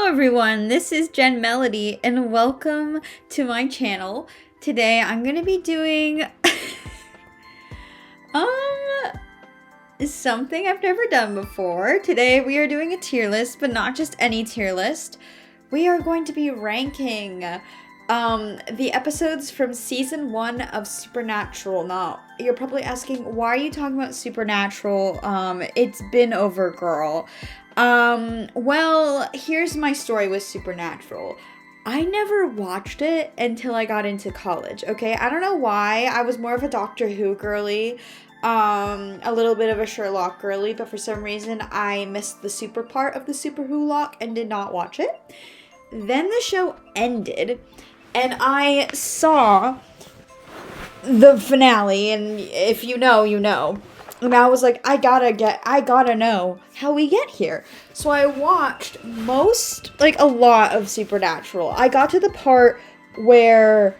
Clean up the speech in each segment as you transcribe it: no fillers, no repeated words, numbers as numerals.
everyone, this is Jen Melody and welcome to my channel. Today I'm going to be doing something I've never done before. Today we are doing a tier list, but not just any tier list. We are going to be ranking the episodes from season 1 of Supernatural. Now, you're probably asking, why are you talking about Supernatural? It's been over, girl. Well, here's my story with Supernatural. I never watched it until I got into college, okay? I don't know why. I was more of a Doctor Who girly, a little bit of a Sherlock girly, but for some reason I missed the super part of the Super Who lock and did not watch it. Then the show ended, and I saw the finale, and if you know, you know. And I was like, I gotta know how we get here. So I watched a lot of Supernatural. I got to the part where,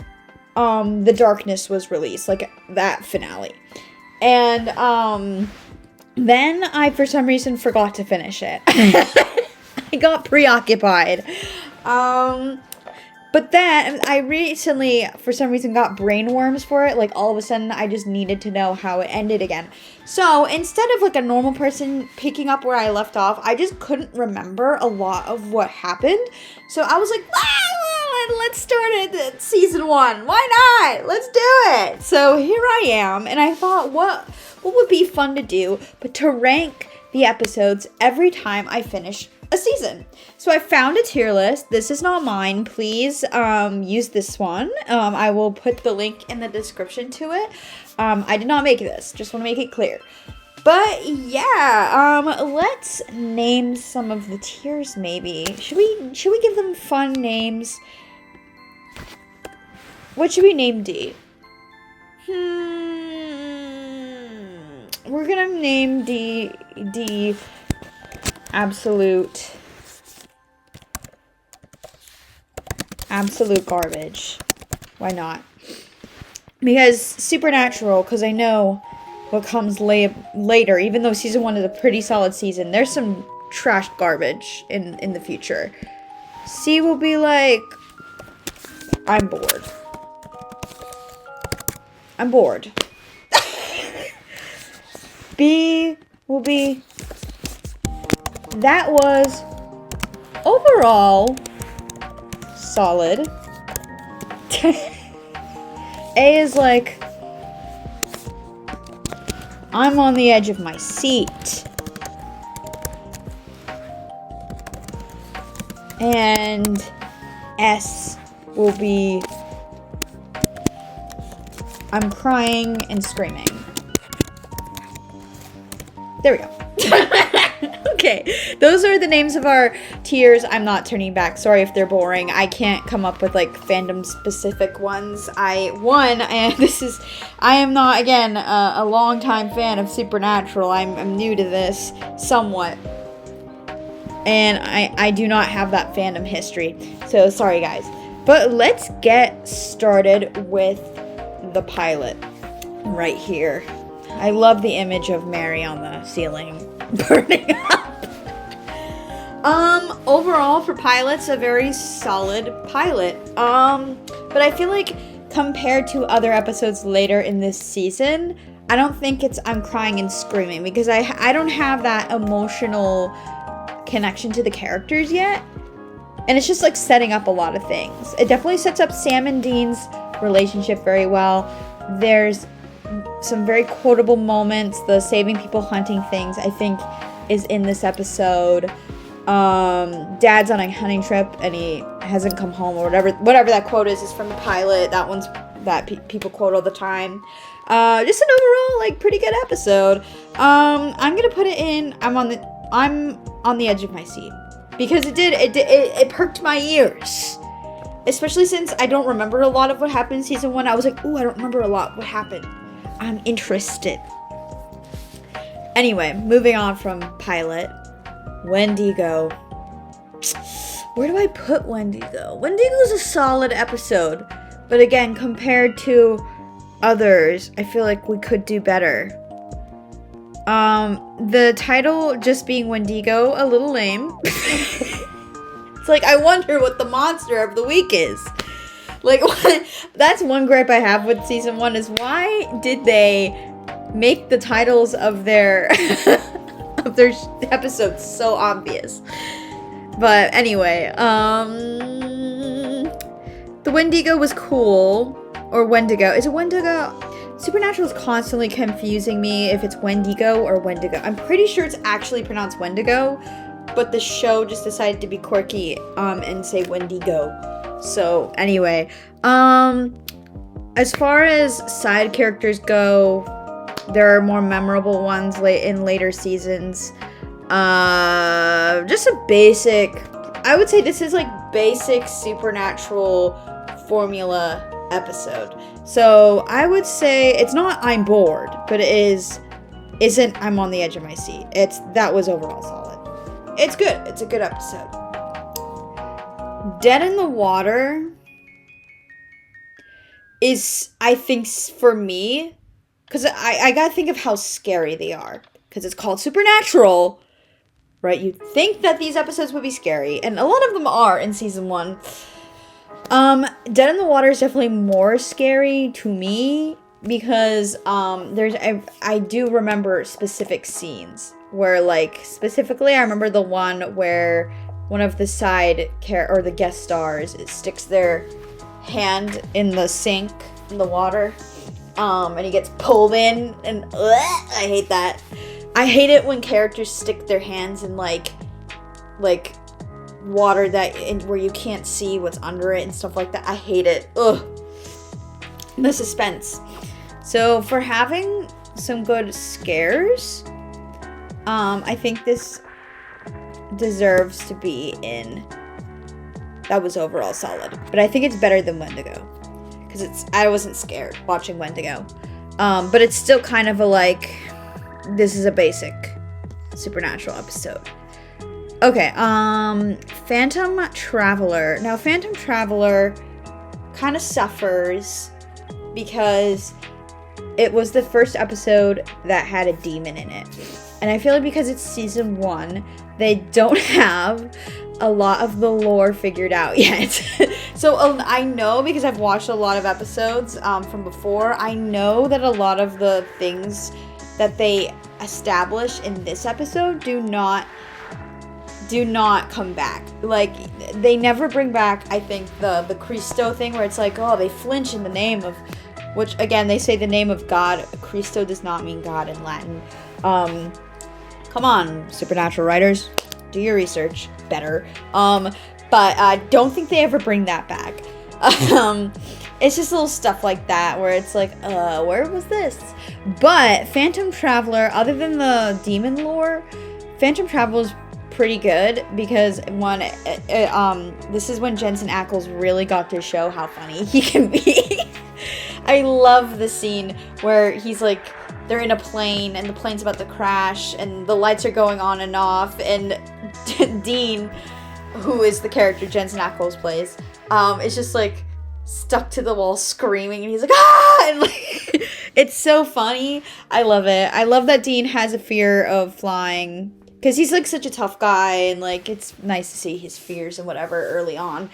the darkness was released, like that finale. And, then I, for some reason, forgot to finish it. I got preoccupied. But then I recently, for some reason, got brain worms for it. Like, all of a sudden, I just needed to know how it ended again. So, instead of, like, a normal person picking up where I left off, I just couldn't remember a lot of what happened. So, I was like, let's start at season 1. Why not? Let's do it. So, here I am. And I thought, what would be fun to do but to rank the episodes every time I finish a season. So I found a tier list. This is not mine. Please use this one. I will put the link in the description to it. I did not make this. Just want to make it clear. But yeah, let's name some of the tiers maybe. Should we give them fun names? What should we name D? We're gonna name D absolute garbage. Why not? Because Supernatural, because I know what comes later, even though season 1 is a pretty solid season, there's some trash garbage in the future. C will be like, I'm bored. I'm bored. B will be, that was overall solid. A is like, I'm on the edge of my seat. And S will be, I'm crying and screaming. There we go. Okay, those are the names of our tiers. I'm not turning back. Sorry if they're boring. I can't come up with like fandom specific ones. I am not, again, a longtime fan of Supernatural. I'm new to this somewhat, and I do not have that fandom history. So sorry guys. But let's get started with the pilot right here. I love the image of Mary on the ceiling burning up. Overall for pilots, a very solid pilot. But I feel like compared to other episodes later in this season, I don't think it's I'm crying and screaming, because I don't have that emotional connection to the characters yet. And it's just like setting up a lot of things. It definitely sets up Sam and Dean's relationship very well. There's some very quotable moments. The saving people hunting things, I think, is in this episode. Dad's on a hunting trip and he hasn't come home, or whatever that quote is from the pilot. That one's that people quote all the time. Just an overall like pretty good episode. I'm gonna put it in, I'm on the edge of my seat, because it perked my ears. Especially since I don't remember a lot of what happened in season 1. I was like, ooh, I don't remember a lot what happened. I'm interested. Anyway, moving on from pilot. Wendigo. Where do I put Wendigo? Wendigo's a solid episode. But again, compared to others, I feel like we could do better. The title just being Wendigo, a little lame. It's like, I wonder what the monster of the week is. Like, that's one gripe I have with season 1 is why did they make the titles of their of their episodes so obvious? But anyway, the Wendigo was cool. Or Wendigo. Is it Wendigo? Supernatural is constantly confusing me if it's Wendigo or Wendigo. I'm pretty sure it's actually pronounced Wendigo, but the show just decided to be quirky and say Wendigo. So anyway, as far as side characters go, there are more memorable ones in later seasons. Just a basic, I would say this is like basic Supernatural formula episode. So I would say it's not I'm bored, but it isn't I'm on the edge of my seat. That was overall solid. It's good. It's a good episode. Dead in the Water is, I think, for me, because I gotta think of how scary they are, because it's called Supernatural, right? You'd think that these episodes would be scary, and a lot of them are in season 1. Dead in the Water is definitely more scary to me because I do remember specific scenes where, like, specifically I remember the one where one of the or the guest stars sticks their hand in the sink in the water, and he gets pulled in, and I hate that. I hate it when characters stick their hands in like water where you can't see what's under it and stuff like that. I hate it. Ugh. The suspense. So for having some good scares, I think this deserves to be in. That was overall solid, but I think it's better than Wendigo because I wasn't scared watching Wendigo, but it's still kind of a like, this is a basic Supernatural episode. Okay, Phantom Traveler. Now, Phantom Traveler kind of suffers because it was the first episode that had a demon in it. And I feel like because it's season 1, they don't have a lot of the lore figured out yet. So I know, because I've watched a lot of episodes from before, I know that a lot of the things that they establish in this episode do not come back. Like, they never bring back, I think, the Christo thing where it's like, oh, they flinch in the name of, which, again, they say the name of God. Christo does not mean God in Latin. Come on, Supernatural writers, do your research better. But I don't think they ever bring that back. It's just little stuff like that where it's like, where was this? But Phantom Traveler, other than the demon lore, Phantom Traveler is pretty good because this is when Jensen Ackles really got to show how funny he can be. I love the scene where he's like, they're in a plane and the plane's about to crash and the lights are going on and off, and Dean, who is the character Jensen Ackles plays, is just like stuck to the wall screaming, and he's like, ah! And like, it's so funny. I love it. I love that Dean has a fear of flying, because he's like such a tough guy, and like it's nice to see his fears and whatever early on.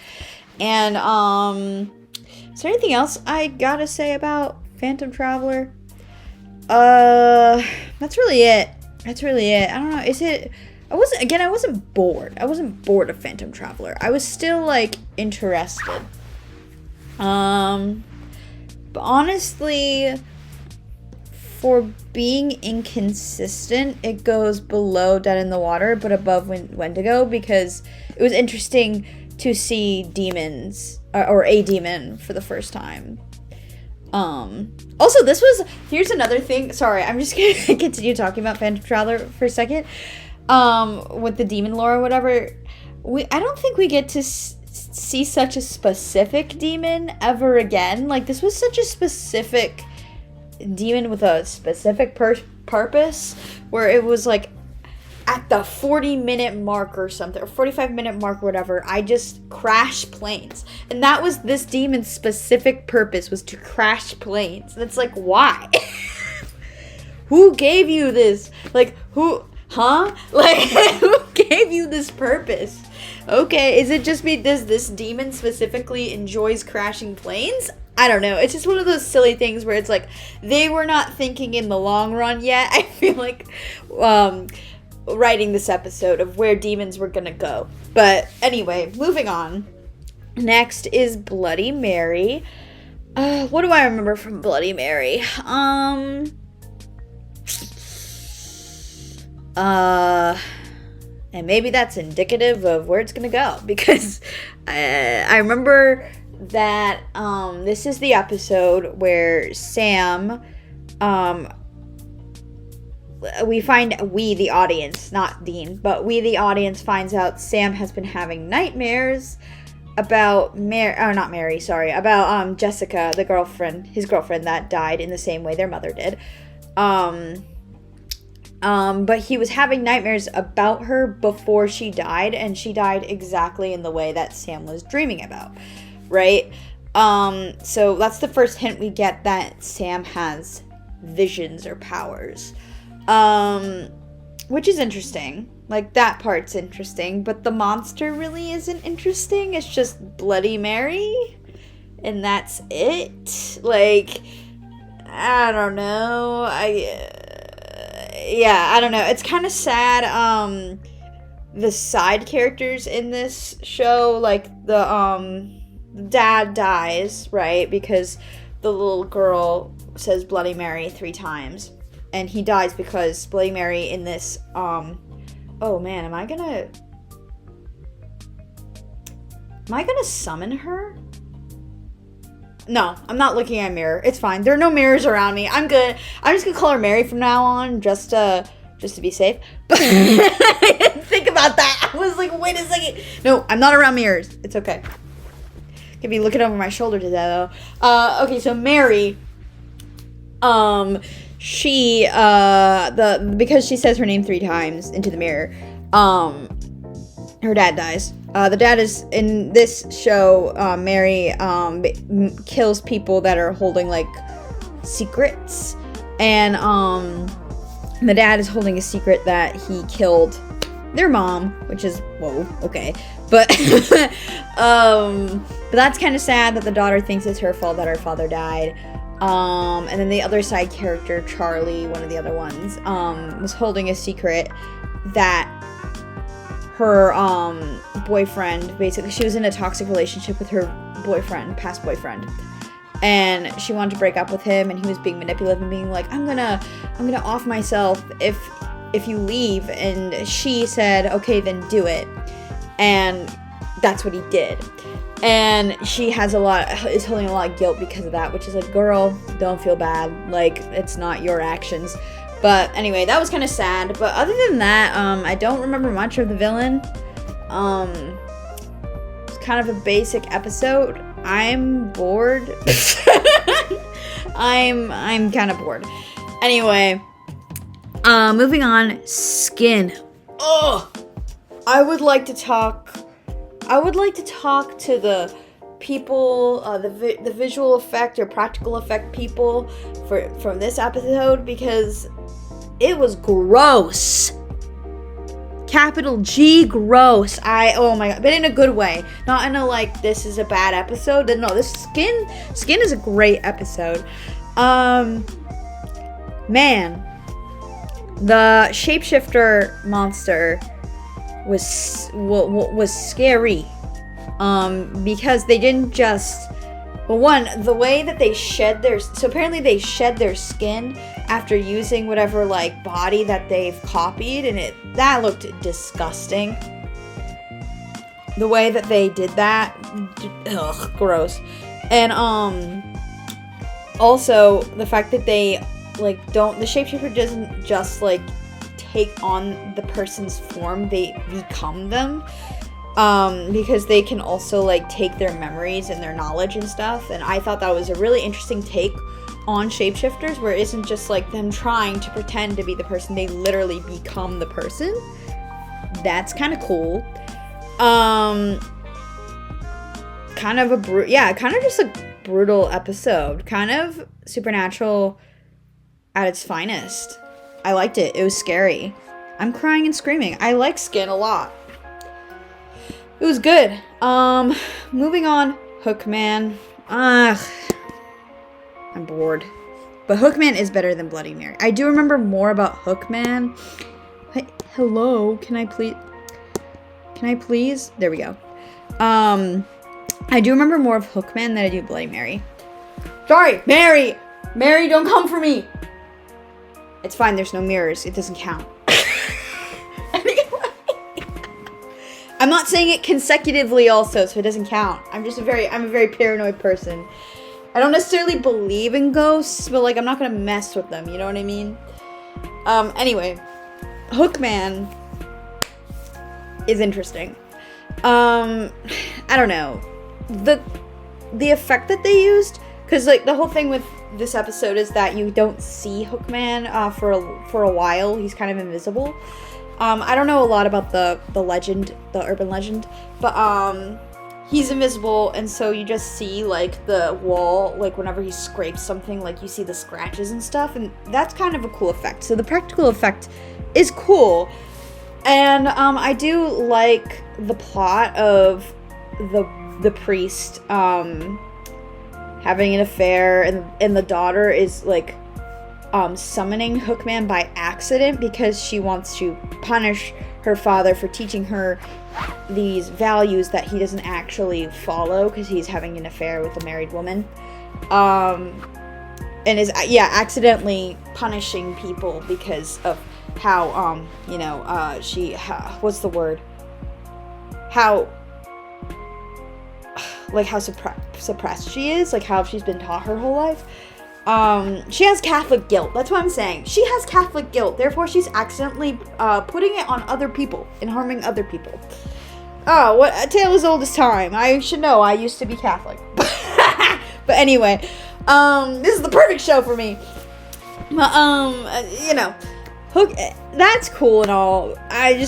And is there anything else I gotta say about Phantom Traveler? That's really it. I don't know. I wasn't bored. I wasn't bored of Phantom Traveler. I was still like interested. But honestly, for being inconsistent, it goes below Dead in the Water, but above Wendigo, because it was interesting to see demons, or a demon for the first time. Also, here's another thing. Sorry, I'm just gonna continue talking about Phantom Traveler for a second. With the demon lore or whatever, I don't think we get to see such a specific demon ever again. Like, this was such a specific demon with a specific purpose, where it was like at the 40-minute mark or something, or 45-minute mark or whatever, I just crash planes. And that was this demon's specific purpose, was to crash planes. And it's like, why? Who gave you this? Like, who? Huh? Like, who gave you this purpose? Okay, is it just because this demon specifically enjoys crashing planes? I don't know. It's just one of those silly things where it's like, they were not thinking in the long run yet. I feel like, writing this episode of where demons were gonna go. But anyway, moving on. Next is Bloody Mary. What do I remember from Bloody Mary? And maybe that's indicative of where it's gonna go, because I remember that this is the episode where Sam, we the audience, not Dean, but we the audience finds out Sam has been having nightmares about about Jessica, the girlfriend, his girlfriend that died in the same way their mother did. But he was having nightmares about her before she died, and she died exactly in the way that Sam was dreaming about, right? So that's the first hint we get that Sam has visions or powers, which is interesting. Like, that part's interesting, but the monster really isn't interesting. It's just Bloody Mary, and that's it. Like, I don't know. I don't know. It's kind of sad. The side characters in this show, like the dad dies, right? Because the little girl says Bloody Mary 3 times, and he dies because Bloody Mary in this, oh man, am I gonna summon her? No, I'm not looking at a mirror. It's fine. There are no mirrors around me. I'm good. I'm just gonna call her Mary from now on, just to be safe. But I didn't think about that. I was like, wait a second. No, I'm not around mirrors. It's okay. Could be looking over my shoulder to that though. Okay, so Mary, she, because she says her name 3 times into the mirror, her dad dies. The dad is, in this show, Mary, kills people that are holding, like, secrets, and, the dad is holding a secret that he killed their mom, which is, whoa, okay, but, but that's kind of sad that the daughter thinks it's her fault that her father died. And then the other side character, Charlie, one of the other ones, was holding a secret that her, boyfriend, basically, she was in a toxic relationship with her boyfriend, past boyfriend, and she wanted to break up with him, and he was being manipulative and being like, I'm gonna off myself if you leave, and she said, okay, then do it, and that's what he did. And she is holding a lot of guilt because of that, which is like, girl, don't feel bad. Like, it's not your actions. But anyway, that was kind of sad. But other than that, I don't remember much of the villain. It's kind of a basic episode. I'm bored. I'm kind of bored. Anyway, moving on. Skin. Oh, I would like to talk to the people, the visual effect or practical effect people from this episode, because it was gross. Capital G, gross. Oh my god, but in a good way, not in a like this is a bad episode. No, this Skin is a great episode. Man, the shapeshifter monster was scary, because they didn't just, well, one, the way that they apparently they shed their skin after using whatever like body that they've copied, and that looked disgusting. The way that they did that, ugh, gross. And also the fact that they like the shapeshifter doesn't just like take on the person's form, they become them, because they can also like take their memories and their knowledge and stuff. And I thought that was a really interesting take on shapeshifters, where it isn't just like them trying to pretend to be the person, they literally become the person. That's kind of cool. Kind of just a brutal episode, kind of Supernatural at its finest. I liked it. It was scary. I'm crying and screaming. I like Skin a lot. It was good. Moving on. Hookman. I'm bored. But Hookman is better than Bloody Mary. I do remember more about Hookman. Hello, can I please? There we go. I do remember more of Hookman than I do Bloody Mary. Sorry, Mary! Mary, don't come for me! It's fine, there's no mirrors. It doesn't count. Anyway. I'm not saying it consecutively also, so it doesn't count. I'm a very paranoid person. I don't necessarily believe in ghosts, but, like, I'm not gonna mess with them, you know what I mean? Anyway. Hookman is interesting. I don't know. The effect that they used, because, like, the whole thing with this episode is that you don't see Hookman for a while. He's kind of invisible. I don't know a lot about the legend, the urban legend, but he's invisible, and so you just see, like, the wall, like, whenever he scrapes something, like, you see the scratches and stuff, and that's kind of a cool effect. So the practical effect is cool, and I do like the plot of the priest having an affair, and the daughter is, like, summoning Hookman by accident because she wants to punish her father for teaching her these values that he doesn't actually follow because he's having an affair with a married woman. And is, accidentally punishing people because of how, what's the word? How suppressed she is, like, how she's been taught her whole life. She has Catholic guilt. That's what I'm saying. She has Catholic guilt. Therefore, she's accidentally putting it on other people and harming other people. Oh, what a tale as old as time. I should know. I used to be Catholic. But anyway, this is the perfect show for me. Hook. That's cool and all. I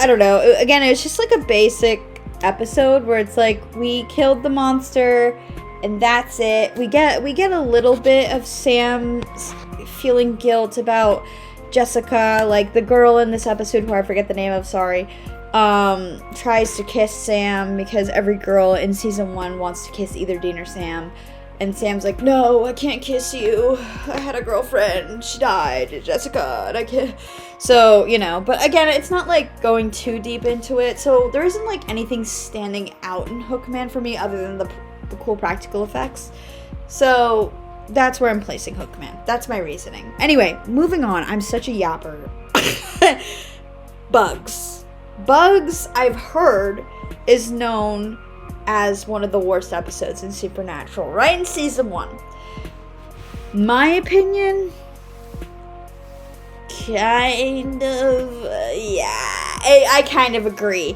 don't know. Again, it's just like a basic episode where it's like we killed the monster. And that's it. We get a little bit of Sam feeling guilt about Jessica, like the girl in this episode who I forget the name of, sorry, tries to kiss Sam because every girl in season 1 wants to kiss either Dean or Sam. And Sam's like, no, I can't kiss you. I had a girlfriend. She died. Jessica. And I can't. So, but again, it's not like going too deep into it. So there isn't like anything standing out in Hookman for me other than the cool practical effects. So that's where I'm placing Hookman. That's my reasoning. Anyway, moving on. I'm such a yapper. Bugs, I've heard, is known as one of the worst episodes in Supernatural, right in season 1. My opinion, kind of, I kind of agree.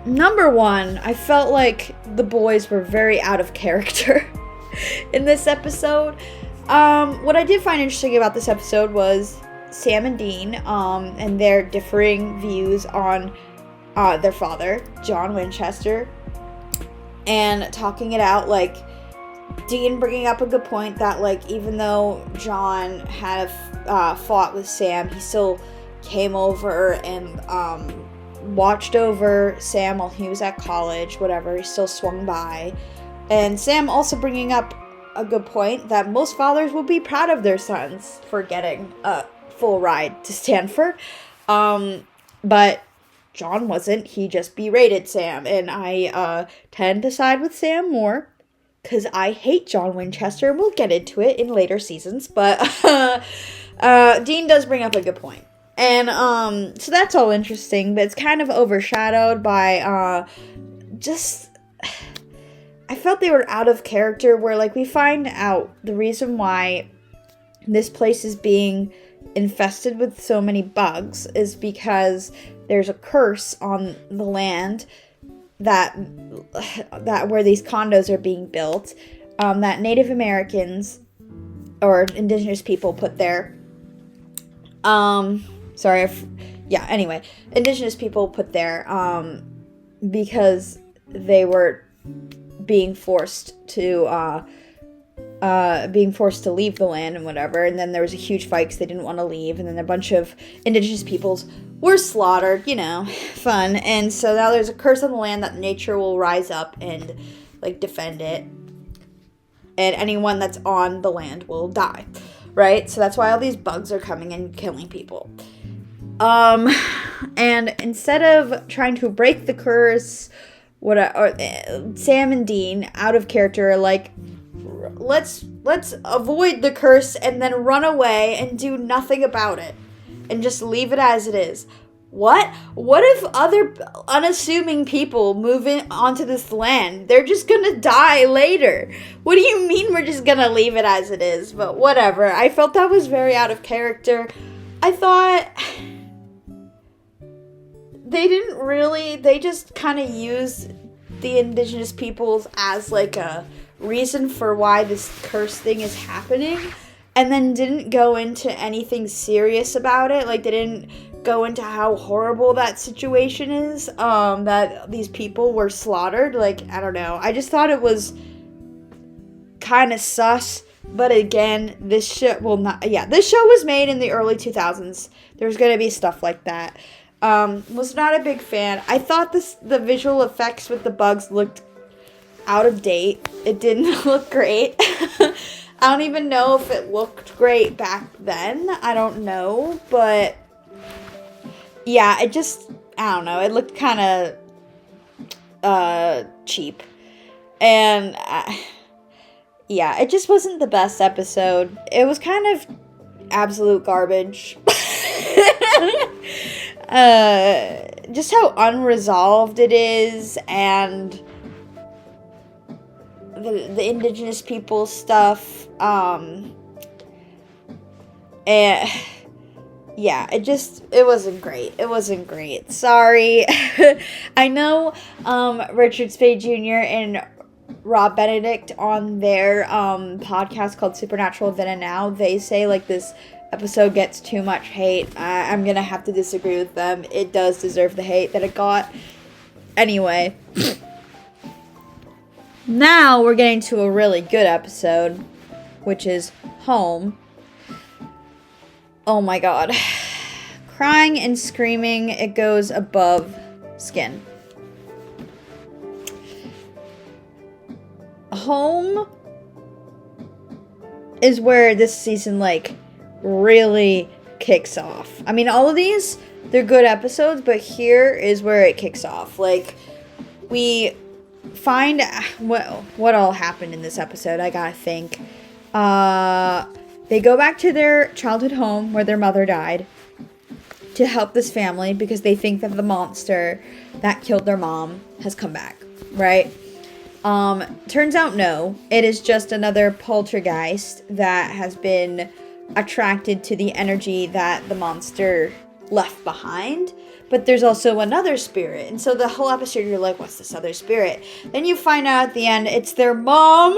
Number 1, I felt like the boys were very out of character in this episode. What I did find interesting about this episode was Sam and Dean, and their differing views on their father, John Winchester, and talking it out, like, Dean bringing up a good point that, like, even though John had fought with Sam, he still came over and, watched over Sam while he was at college, whatever, he still swung by. And Sam also bringing up a good point that most fathers will be proud of their sons for getting a full ride to Stanford. But John wasn't. He just berated Sam. And I tend to side with Sam more because I hate John Winchester. We'll get into it in later seasons. But Dean does bring up a good point. And so that's all interesting, but it's kind of overshadowed by I felt they were out of character, where, like, we find out the reason why this place is being infested with so many bugs is because there's a curse on the land that where these condos are being built, that Native Americans or indigenous people put there. Indigenous people put there because they were being forced to being forced to leave the land and whatever. And then there was a huge fight because they didn't want to leave. And then a bunch of indigenous peoples were slaughtered, fun. And so now there's a curse on the land that nature will rise up and, defend it. And anyone that's on the land will die, right? So that's why all these bugs are coming and killing people. And instead of trying to break the curse, Sam and Dean, out of character, are like, let's avoid the curse and then run away and do nothing about it and just leave it as it is. What if other unassuming people move in onto this land? They're just gonna die later. What do you mean we're just gonna leave it as it is? But whatever. I felt that was very out of character. I thought they just kind of used the indigenous peoples as a reason for why this curse thing is happening, and then didn't go into anything serious about it. They didn't go into how horrible that situation is, that these people were slaughtered. I don't know. I just thought it was kind of sus. But again, this show was made in the early 2000s. There's gonna be stuff like that. Was not a big fan. I thought the visual effects with the bugs looked out of date. It didn't look great. I don't even know if it looked great back then. I don't know, but yeah, I don't know. It looked kind of cheap. And yeah, it just wasn't the best episode. It was kind of absolute garbage. Just how unresolved it is, and the indigenous people stuff, and yeah, it wasn't great. It wasn't great. Sorry. I know, Richard Spade Jr. and Rob Benedict on their, podcast called Supernatural Then and Now, they say, this episode gets too much hate. I'm gonna have to disagree with them. It does deserve the hate that it got. Anyway. Now we're getting to a really good episode, which is Home. Oh my god. Crying and screaming, it goes above skin. Home is where this season, really kicks off. I mean, all of these, they're good episodes, but here is where it kicks off. We find what all happened in this episode. I gotta think. They go back to their childhood home where their mother died to help this family because they think that the monster that killed their mom has come back, right? Turns out no. It is just another poltergeist that has been attracted to the energy that the monster left behind. But there's also another spirit. And so the whole episode, you're like, what's this other spirit? Then you find out at the end, it's their mom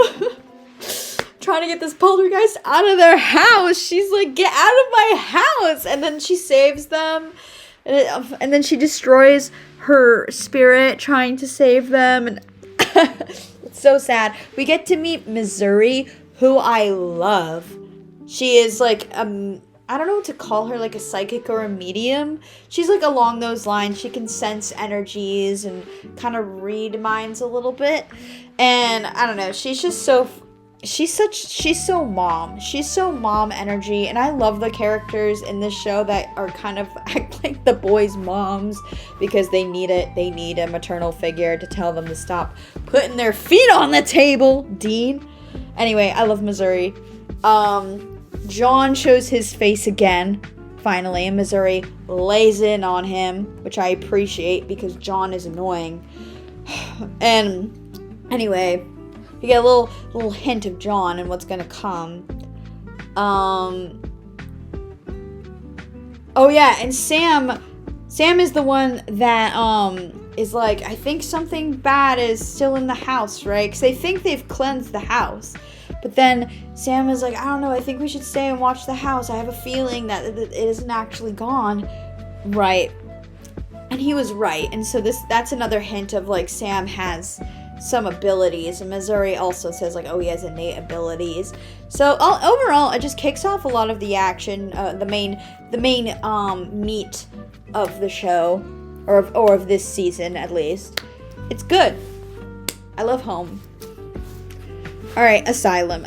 trying to get this poltergeist out of their house. She's like, get out of my house. And then she saves them. And then she destroys her spirit trying to save them. And it's so sad. We get to meet Missouri, who I love. She is I don't know what to call her, a psychic or a medium. She's along those lines. She can sense energies and kind of read minds a little bit. And I don't know, she's just she's so mom. She's so mom energy. And I love the characters in this show that are kind of act like the boys' moms because they need it. They need a maternal figure to tell them to stop putting their feet on the table, Dean. Anyway, I love Missouri. John shows his face again, finally, and Missouri lays in on him, which I appreciate because John is annoying. And anyway, you get a little hint of John and what's gonna come. Oh yeah, and Sam is the one that is I think something bad is still in the house, right? Because they think they've cleansed the house. But then Sam is I don't know, I think we should stay and watch the house. I have a feeling that it isn't actually gone. Right. And he was right. And so that's another hint of Sam has some abilities. And Missouri also says, like, oh, he has innate abilities. So overall, it just kicks off a lot of the action, the main meat of the show, or of this season at least. It's good. I love home. All right, Asylum.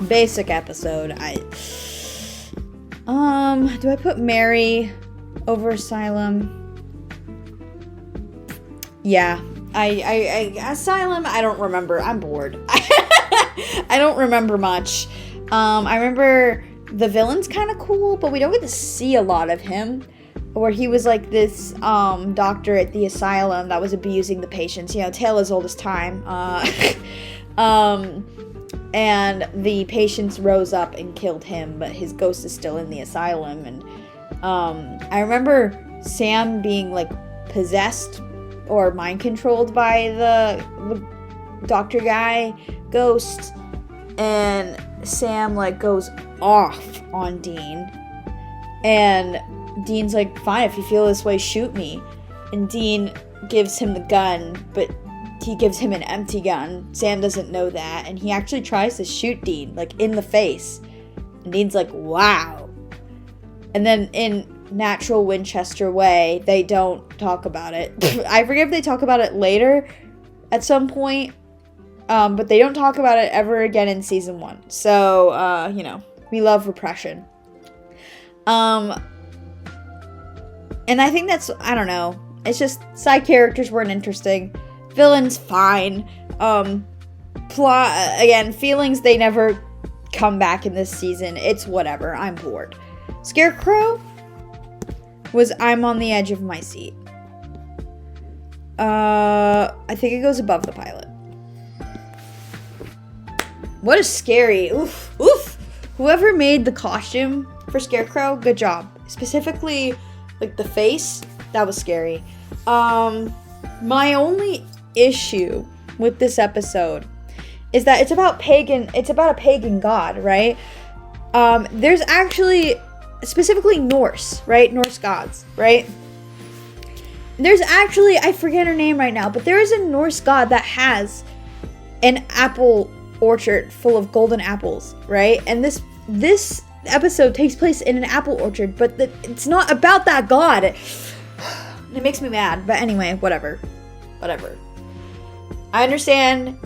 Basic episode. Do I put Mary over Asylum? Yeah. Asylum, I don't remember. I'm bored. I don't remember much. I remember the villain's kind of cool, but we don't get to see a lot of him. Where he was like this doctor at the asylum that was abusing the patients. You know, tale as old as time. And the patients rose up and killed him, but his ghost is still in the asylum. And I remember Sam being like possessed or mind controlled by the doctor guy ghost, and Sam like goes off on Dean, and Dean's like, fine, if you feel this way, shoot me. And Dean gives him the gun, but he gives him an empty gun. Sam doesn't know that, and he actually tries to shoot Dean, like, in the face. And Dean's like, wow. And then in natural Winchester way, they don't talk about it. I forget if they talk about it later at some point, but they don't talk about it ever again in season 1. So, you know, we love repression. And I think that's, I don't know, it's just side characters weren't interesting. Villains, fine. Plot, again, feelings, they never come back in this season. It's whatever, I'm bored. Scarecrow was I'm on the edge of my seat. I think it goes above the pilot. What is scary? Oof. Whoever made the costume for Scarecrow, good job. Specifically, like the face, that was scary. My only issue with this episode is that it's about a pagan god, right? There's actually, specifically Norse, right? Norse gods, right? There's actually, I forget her name right now, but there is a Norse god that has an apple orchard full of golden apples, right? And this episode takes place in an apple orchard, but it's not about that god. It makes me mad, but anyway, whatever. I understand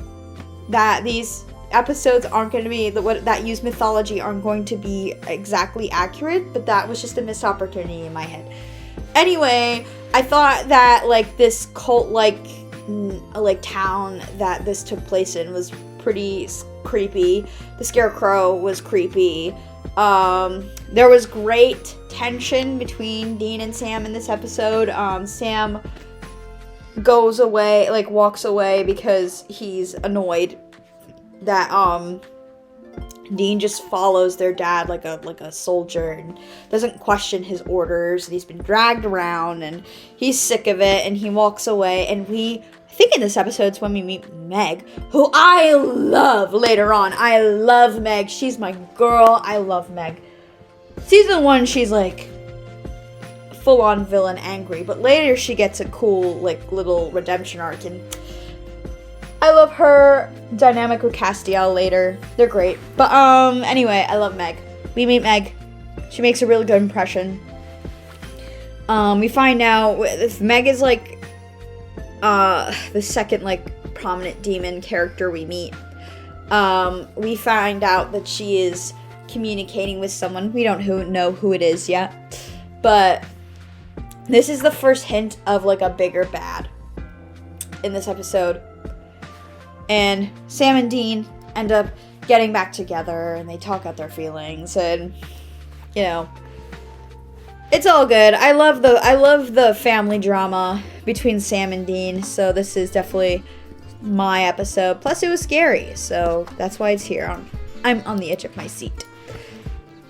that these episodes aren't going to be, that use mythology aren't going to be exactly accurate, but that was just a missed opportunity in my head. Anyway, I thought that, like, this cult-like, like, town that this took place in was pretty creepy. The Scarecrow was creepy. There was great tension between Dean and Sam in this episode. Sam goes away, like, walks away because he's annoyed that, Dean just follows their dad like a soldier and doesn't question his orders, and he's been dragged around and he's sick of it, and he walks away. And I think in this episode it's when we meet Meg, who I love later on. I love Meg. She's my girl. I love Meg. Season 1, she's like full-on villain angry, but later she gets a cool, like, little redemption arc, and I love her dynamic with Castiel later. They're great. But, anyway, I love Meg. We meet Meg. She makes a really good impression. We find out if Meg is, like, the second, like, prominent demon character we meet. We find out that she is communicating with someone. We don't know who it is yet. But this is the first hint of, like, a bigger bad in this episode. And Sam and Dean end up getting back together, and they talk out their feelings, and, you know, it's all good. I love the family drama between Sam and Dean, so this is definitely my episode. Plus, it was scary, so that's why it's here. I'm on the edge of my seat.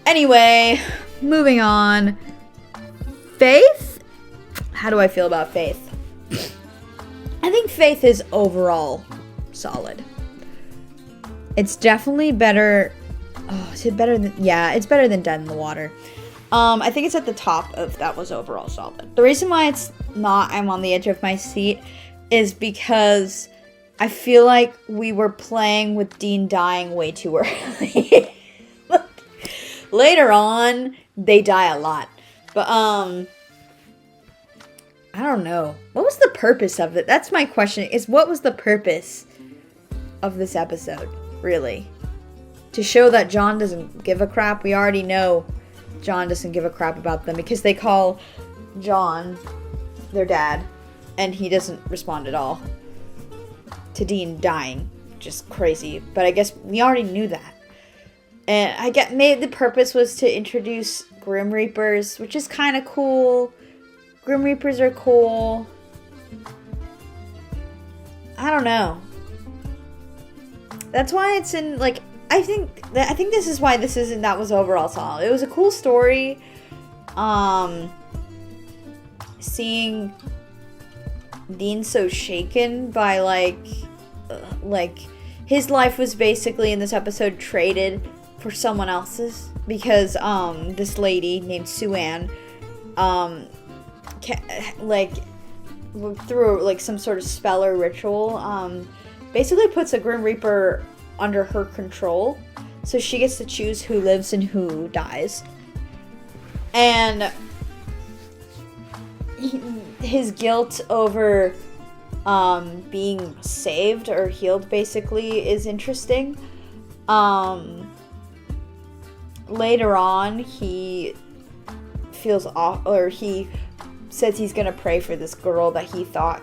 Anyway, moving on. Faith? How do I feel about Faith? I think Faith is overall solid. It's definitely better. Oh, is it better than? Yeah, it's better than Dead in the Water. I think it's at the top of that was overall solid. The reason why it's not I'm on the edge of my seat is because I feel like we were playing with Dean dying way too early. Later on, they die a lot. But, I don't know. What was the purpose of it? That's my question, is what was the purpose of this episode, really? To show that John doesn't give a crap? We already know John doesn't give a crap about them because they call John their dad, and he doesn't respond at all to Dean dying. Just crazy. But I guess we already knew that. And I get maybe the purpose was to introduce Grim Reapers, which is kind of cool. Grim Reapers are cool. I don't know. That's why it's in, like, I think this is why this isn't that was overall solid. It was a cool story. Seeing Dean so shaken by like his life was basically in this episode traded for someone else's because this lady named Sue-Ann through like some sort of spell or ritual basically puts a Grim Reaper under her control, so she gets to choose who lives and who dies. And his guilt over being saved or healed basically is interesting. Later on, he feels off, or he says he's gonna pray for this girl that he thought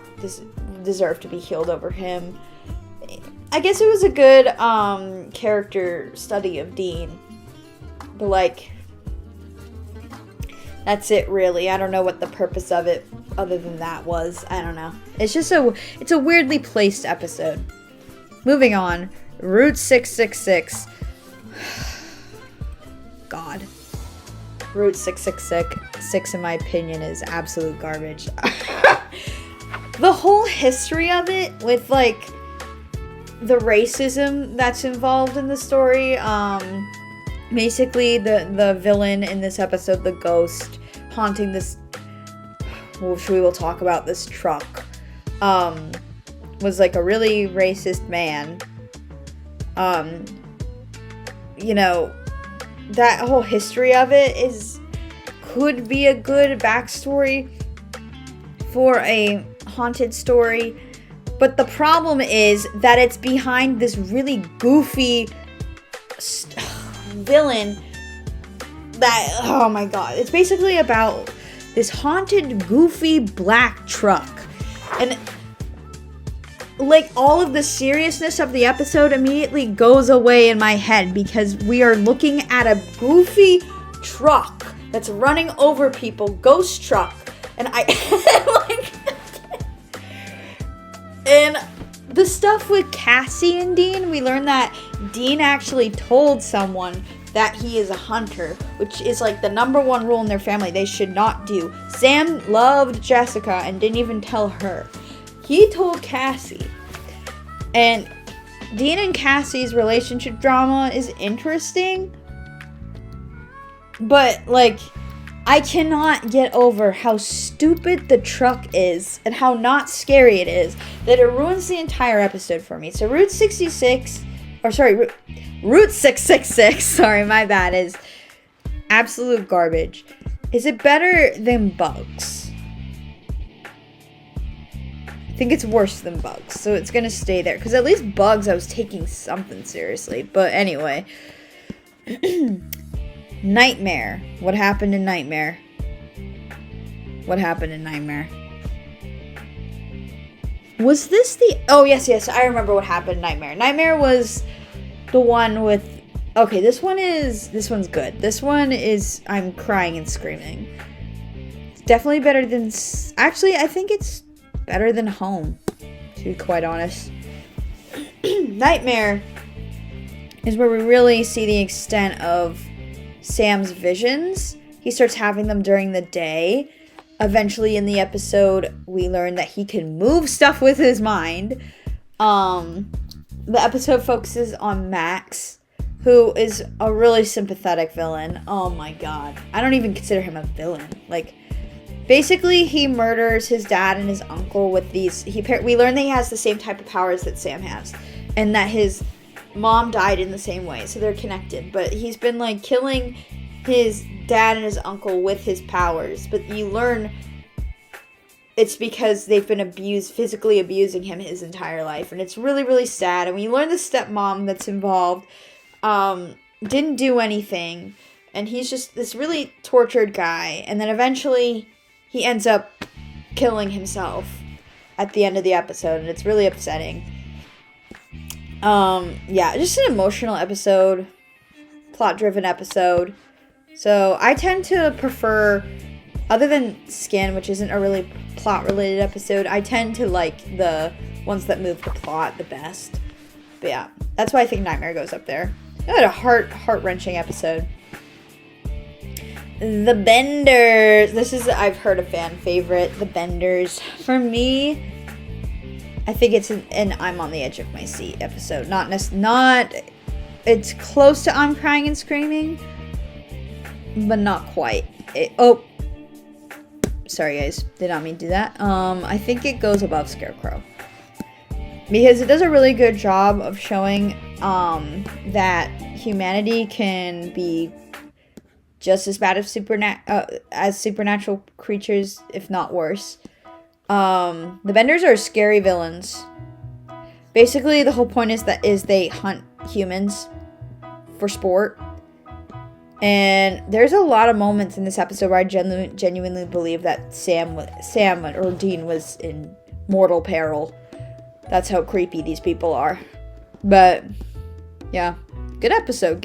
deserved to be healed over him. I guess it was a good character study of Dean, but like that's it really. I don't know what the purpose of it other than that was. I don't know. It's just it's a weirdly placed episode. Moving on, Route 666. God. Route 666 in my opinion is absolute garbage. The whole history of it with like the racism that's involved in the story, basically the villain in this episode, the ghost haunting this, which we will talk about, this truck, was like a really racist man. You know, that whole history of it could be a good backstory for a haunted story. But the problem is that it's behind this really goofy villain that, oh my god, it's basically about this haunted, goofy black truck. And like all of the seriousness of the episode immediately goes away in my head because we are looking at a goofy truck that's running over people, ghost truck. And and the stuff with Cassie and Dean, we learned that Dean actually told someone that he is a hunter, which is like the number one rule in their family they should not do. Sam loved Jessica and didn't even tell her. He told Cassie. And Dean and Cassie's relationship drama is interesting. But like, I cannot get over how stupid the truck is and how not scary it is that it ruins the entire episode for me. So Route 666, sorry, my bad, is absolute garbage. Is it better than Bugs? I think it's worse than Bugs, so it's gonna stay there. Because at least Bugs, I was taking something seriously. But anyway. Nightmare. What happened in Nightmare? What happened in Nightmare? Was this the... Oh, yes, I remember what happened in Nightmare. Nightmare was the one with... Okay, this one's good. This one is... I'm crying and screaming. It's definitely better than... Actually, I think it's better than Home, to be quite honest. Nightmare is where we really see the extent of Sam's visions. He starts having them during the day. Eventually in the episode, we learn that he can move stuff with his mind. The episode focuses on Max, who is a really sympathetic villain. Oh my god. I don't even consider him a villain. Like, basically, he murders his dad and his uncle with these... We learn that he has the same type of powers that Sam has. And that his mom died in the same way. So they're connected. But he's been, like, killing his dad and his uncle with his powers. But you learn it's because they've been physically abusing him his entire life. And it's really, really sad. And when you learn the stepmom that's involved didn't do anything. And he's just this really tortured guy. And then eventually he ends up killing himself at the end of the episode. And it's really upsetting. Yeah, just an emotional episode. Plot-driven episode. So I tend to prefer, other than Skin, which isn't a really plot-related episode, I tend to like the ones that move the plot the best. But yeah, that's why I think Nightmare goes up there. It had a heart-wrenching episode. The Benders. This is, I've heard, a fan favorite. The Benders. For me, I think it's an I'm on the edge of my seat episode. It's close to I'm crying and screaming, but not quite. Sorry guys, did not mean to do that. I think it goes above Scarecrow. Because it does a really good job of showing that humanity can be just as bad as supernatural creatures, if not worse. The Benders are scary villains. Basically, the whole point is they hunt humans for sport. And there's a lot of moments in this episode where I genuinely believe that Sam or Dean was in mortal peril. That's how creepy these people are. But yeah, good episode.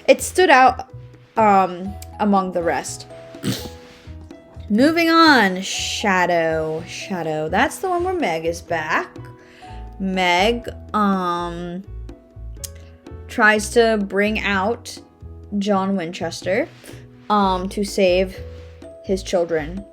It stood out among the rest. Moving on, Shadow. That's the one where Meg is back. Meg tries to bring out John Winchester to save his children.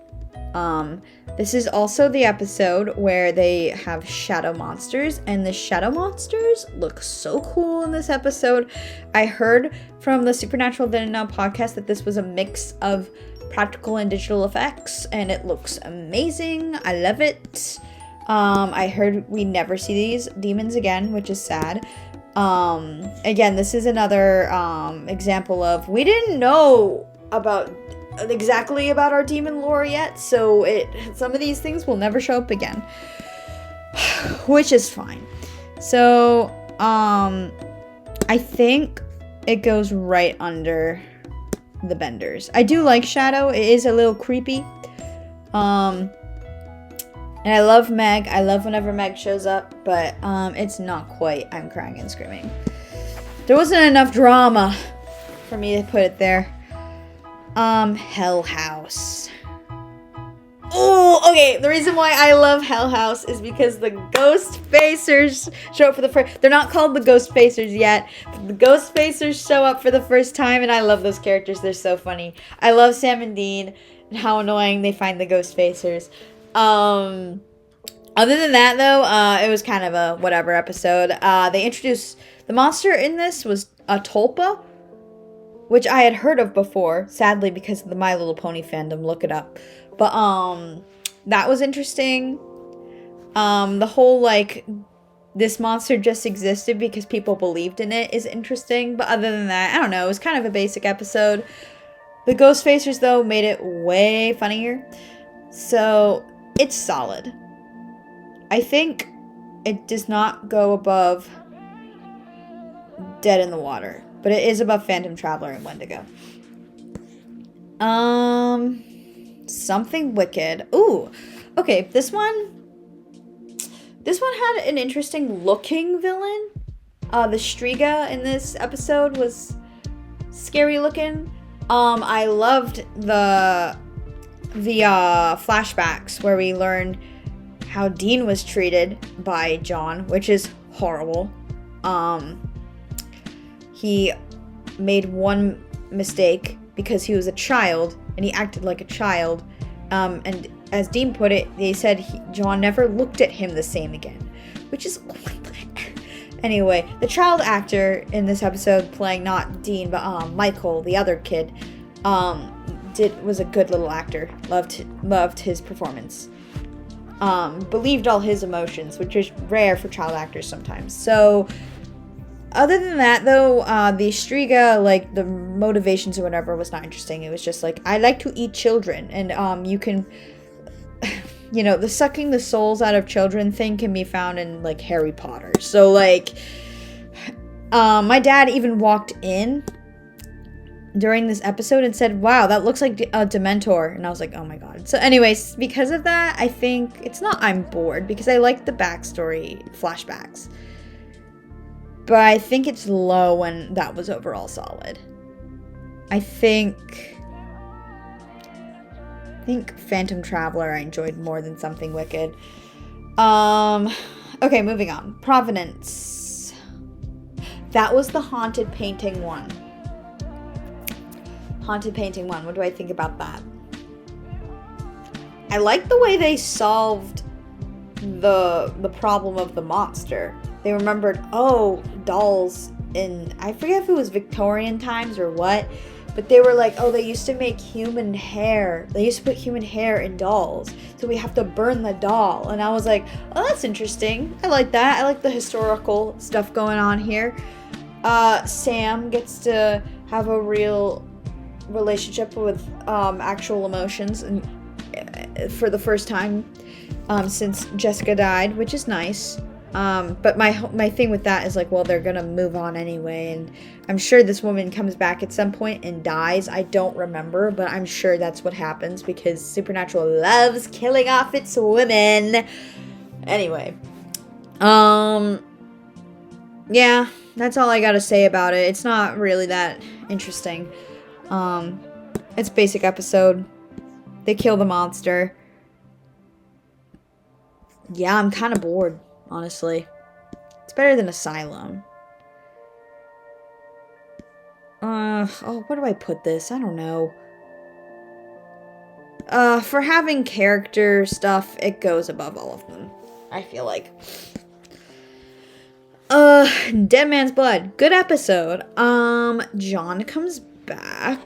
This is also the episode where they have shadow monsters, and the shadow monsters look so cool in this episode. I heard from the Supernatural Then and Now podcast that this was a mix of practical and digital effects, and it looks amazing. I love it. I heard we never see these demons again, which is sad. Again, this is another example of we didn't know exactly about our demon lore yet, so some of these things will never show up again, which is fine. So I think it goes right under the Benders. I do like Shadow. It is a little creepy. And I love Meg. I love whenever Meg shows up, but it's not quite I'm crying and screaming. There wasn't enough drama for me to put it there. Hell House. Oh, okay. The reason why I love Hell House is because the Ghost Facers show up for the first... They're not called the Ghost Facers yet, but the Ghost Facers show up for the first time, and I love those characters. They're so funny. I love Sam and Dean, and how annoying they find the Ghost Facers. Other than that, though, it was kind of a whatever episode. They introduced... The monster in this was a Tulpa, which I had heard of before, sadly, because of the My Little Pony fandom. Look it up. But, that was interesting. The whole, like, this monster just existed because people believed in it is interesting. But other than that, I don't know. It was kind of a basic episode. The Ghost Facers, though, made it way funnier. So, it's solid. I think it does not go above Dead in the Water. But it is above Phantom Traveler and Wendigo. Something Wicked. Ooh. Okay, this one had an interesting looking villain. The Striga in this episode was scary looking. I loved the flashbacks where we learned how Dean was treated by John, which is horrible. He made one mistake because he was a child and he acted like a child. And as Dean put it, they said John never looked at him the same again, which is Anyway, the child actor in this episode playing not Dean but Michael, the other kid, was a good little actor. Loved his performance. Believed all his emotions, which is rare for child actors sometimes. So, other than that, though, the Striga, like, the motivations or whatever was not interesting. It was just like, I like to eat children, and you can, you know, the sucking the souls out of children thing can be found in, like, Harry Potter. So, like, my dad even walked in during this episode and said, wow, that looks like a Dementor. And I was like, oh my god. So anyways, because of that, I think it's not I'm bored, because I like the backstory flashbacks. But I think it's low when that was overall solid. I think Phantom Traveler I enjoyed more than Something Wicked. Okay, moving on. Provenance. That was the haunted painting one. Haunted painting one. What do I think about that? I like the way they solved the problem of the monster. They remembered, oh, dolls in, I forget if it was Victorian times or what, but they were like, oh, they used to make human hair. They used to put human hair in dolls, so we have to burn the doll. And I was like, oh, that's interesting. I like that. I like the historical stuff going on here. Sam gets to have a real relationship with actual emotions, and for the first time since Jessica died, which is nice. But my thing with that is like, well, they're gonna move on anyway, and I'm sure this woman comes back at some point and dies. I don't remember, but I'm sure that's what happens, because Supernatural loves killing off its women. Anyway, yeah, that's all I gotta say about it. It's not really that interesting. It's a basic episode. They kill the monster. Yeah, I'm kind of bored, honestly. It's better than Asylum. Oh, where do I put this? I don't know. For having character stuff, it goes above all of them, I feel like. Dead Man's Blood. Good episode. John comes back.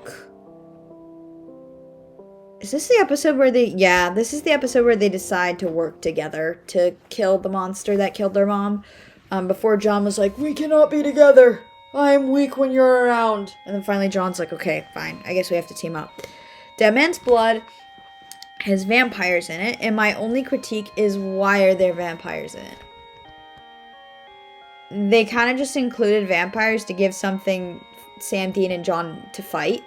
Is this the episode where this is the episode where they decide to work together to kill the monster that killed their mom. Before John was like, we cannot be together. I'm weak when you're around. And then finally John's like, okay, fine. I guess we have to team up. Dead Man's Blood has vampires in it, and my only critique is, why are there vampires in it? They kind of just included vampires to give something Sam, Dean, and John to fight.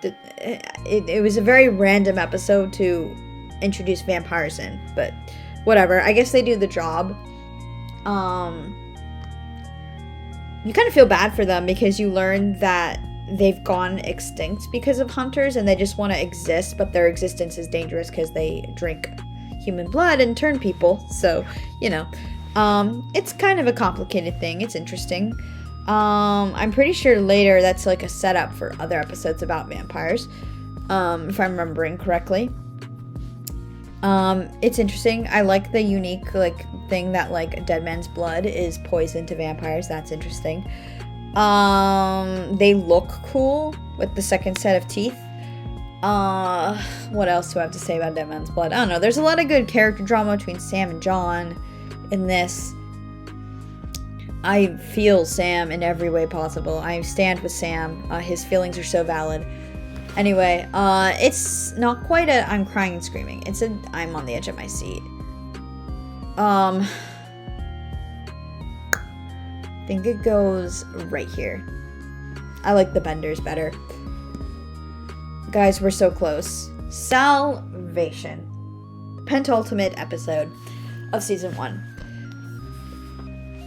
It was a very random episode to introduce vampires in, but whatever. I guess they do the job. You kind of feel bad for them, because you learn that they've gone extinct because of hunters, and they just want to exist, but their existence is dangerous because they drink human blood and turn people. So, you know, it's kind of a complicated thing. It's interesting. I'm pretty sure later that's like a setup for other episodes about vampires, if I'm remembering correctly. It's interesting. I like the unique, like, thing that, like, Dead Man's Blood is poison to vampires. That's interesting. They look cool with the second set of teeth. What else do I have to say about Dead Man's Blood? I don't know. There's a lot of good character drama between Sam and John in this. I feel Sam in every way possible. I stand with Sam. His feelings are so valid. Anyway, it's not quite a I'm crying and screaming. It's a I'm on the edge of my seat. I think it goes right here. I like the benders better. Guys, we're so close. Salvation. Penultimate episode of season 1.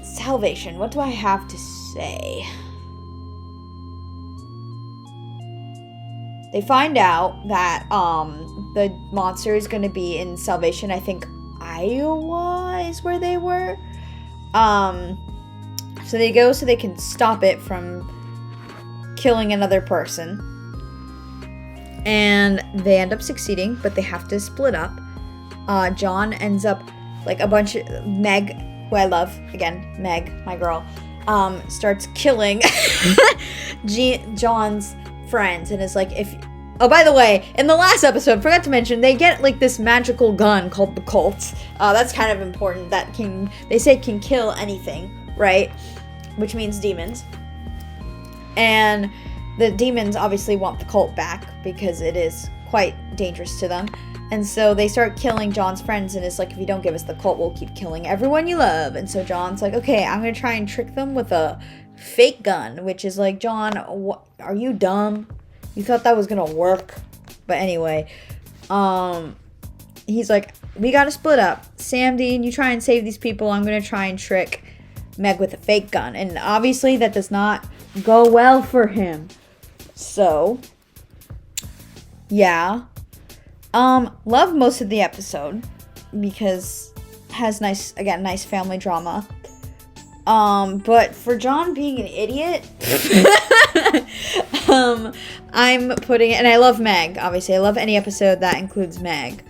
Salvation. What do I have to say? They find out that the monster is going to be in Salvation. I think Iowa is where they were. So they go so they can stop it from killing another person. And they end up succeeding, but they have to split up. John ends up, like, a bunch of... Meg who I love, again, Meg, my girl, starts killing John's friends and is like, oh, by the way, in the last episode, forgot to mention, they get like this magical gun called the Colt. That's kind of important. That they say can kill anything, right? Which means demons. And the demons obviously want the Colt back because it is quite dangerous to them. And so they start killing John's friends, and it's like, if you don't give us the Colt, we'll keep killing everyone you love. And so John's like, okay, I'm going to try and trick them with a fake gun, which is like, John, are you dumb? You thought that was going to work? But anyway, he's like, we got to split up. Sam, Dean, you try and save these people. I'm going to try and trick Meg with a fake gun. And obviously that does not go well for him. So, yeah. Love most of the episode because it has nice family drama. But for John being an idiot, I'm putting it, and I love Meg, obviously. I love any episode that includes Meg.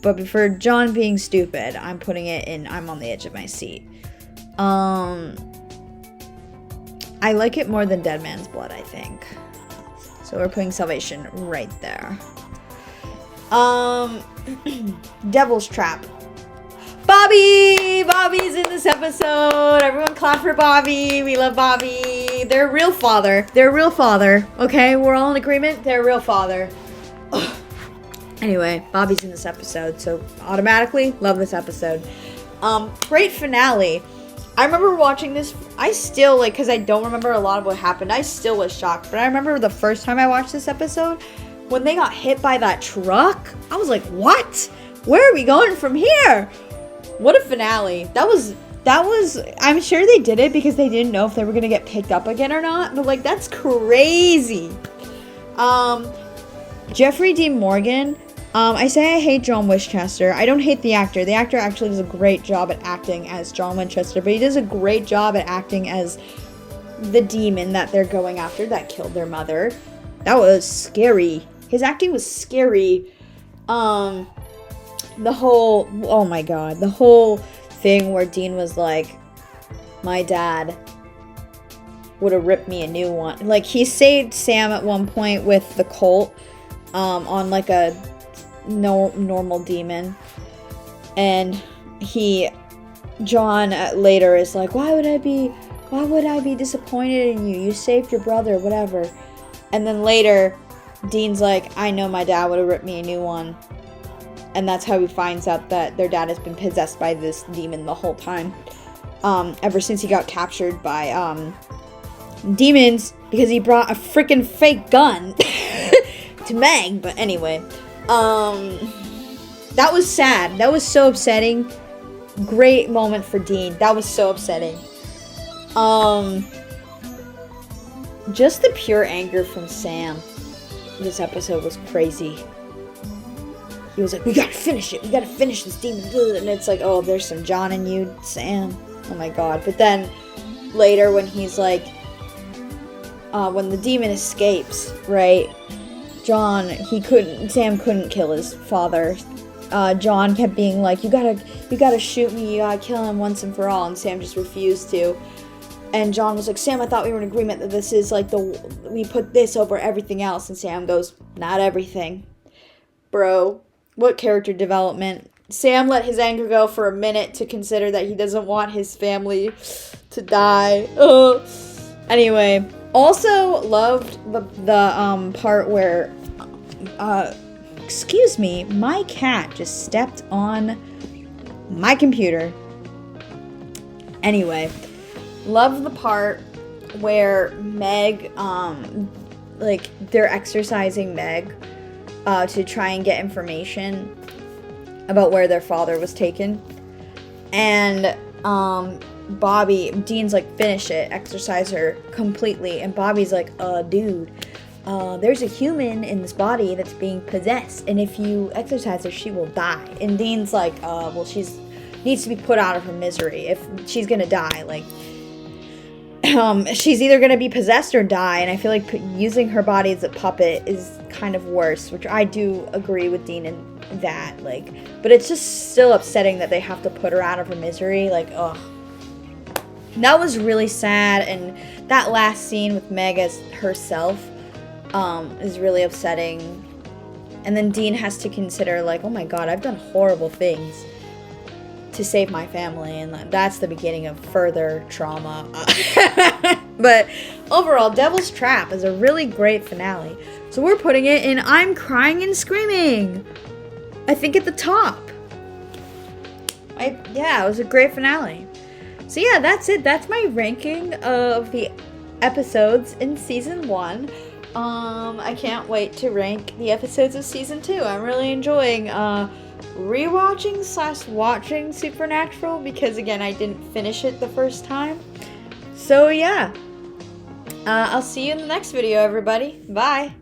But for John being stupid, I'm putting it in, I'm on the edge of my seat. I like it more than Dead Man's Blood, I think. So we're putting Salvation right there. Devil's Trap. Bobby's in this episode. Everyone clap for Bobby. We love Bobby. Their real father. Okay, we're all in agreement. Their real father. Ugh. Anyway, Bobby's in this episode, so automatically love this episode. Great finale. I remember watching this. I still, because I don't remember a lot of what happened, I still was shocked. But I remember the first time I watched this episode, when they got hit by that truck, I was like, what? Where are we going from here? What a finale. That was, I'm sure they did it because they didn't know if they were going to get picked up again or not. But, that's crazy. Jeffrey Dean Morgan. I say I hate John Winchester. I don't hate the actor. The actor actually does a great job at acting as John Winchester. But he does a great job at acting as the demon that they're going after that killed their mother. That was scary. His acting was scary. The whole thing where Dean was like, my dad would have ripped me a new one. Like, he saved Sam at one point with the Colt, on like a normal demon. And John later is like, why would I be disappointed in you? You saved your brother, whatever. And then later, Dean's like, I know my dad would have ripped me a new one. And that's how he finds out that their dad has been possessed by this demon the whole time. Ever since he got captured by demons, because he brought a freaking fake gun to Meg. But anyway, that was sad. That was so upsetting. Great moment for Dean. That was so upsetting. Just the pure anger from Sam. This episode was crazy. He was like, we gotta finish it. We gotta finish this demon. And it's like, oh, there's some John in you, Sam. Oh my god. But then later when he's like, when the demon escapes, right? Sam couldn't kill his father. John kept being like, you gotta shoot me. You gotta kill him once and for all. And Sam just refused to. And John was like, Sam, I thought we were in agreement that this is like we put this over everything else. And Sam goes, not everything. Bro, what character development. Sam let his anger go for a minute to consider that he doesn't want his family to die. Ugh. Anyway, also loved the part where, excuse me, my cat just stepped on my computer. Anyway, love the part where Meg, they're exercising Meg to try and get information about where their father was taken. And Dean's like, finish it, exercise her completely. And Bobby's like, dude, there's a human in this body that's being possessed, and if you exercise her, she will die. And Dean's like, well, she's needs to be put out of her misery. If she's gonna die, she's either gonna be possessed or die. And I feel like using her body as a puppet is kind of worse, which I do agree with Dean and that, like, but it's just still upsetting that they have to put her out of her misery. Like, ugh. That was really sad, and that last scene with Meg as herself is really upsetting. And then Dean has to consider, like, oh my god, I've done horrible things to save my family, and that's the beginning of further trauma. But overall, Devil's Trap is a really great finale. So we're putting it in I'm Crying and Screaming, I think, at the top. Yeah, it was a great finale. So yeah, that's it. That's my ranking of the episodes in season 1. I can't wait to rank the episodes of season 2. I'm really enjoying rewatching / watching Supernatural, because again, I didn't finish it the first time. So yeah, I'll see you in the next video, everybody. Bye.